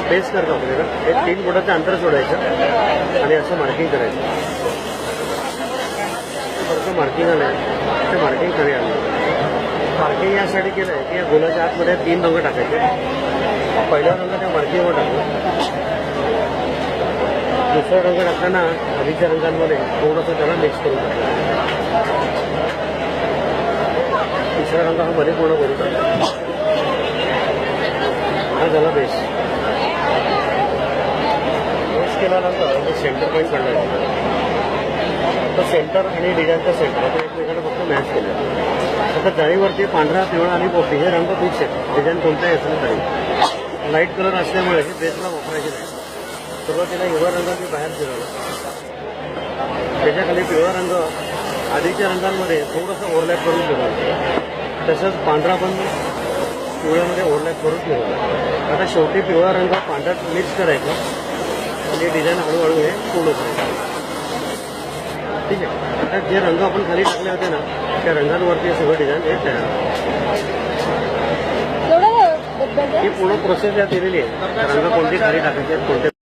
Paste करतो आपल्याला हे 3 बोटाचं अंतर सोडायचं आणि असं मार्किंग करायचं. परत मार्किंग आलं ते मार्किंग खाली आलं. मार्किंग यासाठी केलं आहे की या गोलाच्या आतमध्ये 3 रंग टाकायचे. पहिला रंग त्या मार्किंगवर टाकला. दुसरा रंग टाकताना आधीच्या रंगांमध्ये थोडंसं त्याला मिक्स करून टाकलं. तिसरा रंग हा मध्ये पूर्ण करून टाकला. हा झाला बेस. बेस केल्यानंतर सेंटर पॉईंट काढला. तर सेंटर आणि डिझाईनचा सेंटर आपण एकमेकांना फक्त मॅच केलं. आता जाळीवरती पांढरा पिवळा आणि पोपटी हे रंग फिक्स आहेत. डिझाईन कोणताही असलं तरी लाईट कलर असल्यामुळे हे बेसला वापरायचे नाही. सुरुवातीला हिरवा रंग मी बाहेर फिरवला. त्याच्याखाली पिवळा रंग आधीच्या रंगांमध्ये थोडंसं ओव्हरलॅप करून फिरवला. तसंच पांढरा पण पिवळ्यामध्ये ओव्हरलॅप करून फिरवला. आता शेवटी पिवळा रंग पांढऱ्यात मिक्स करायचा आणि डिझाईन हळूहळू हे पूर्ण करायचं. ठीक आहे. आता जे रंग आपण खाली टाकले होते ना त्या रंगांवरती सगळं डिझाईन हे तयार. ही पूर्ण प्रोसेस यात दिलेली आहे. रंग कोणते खाली टाकायचे कोणते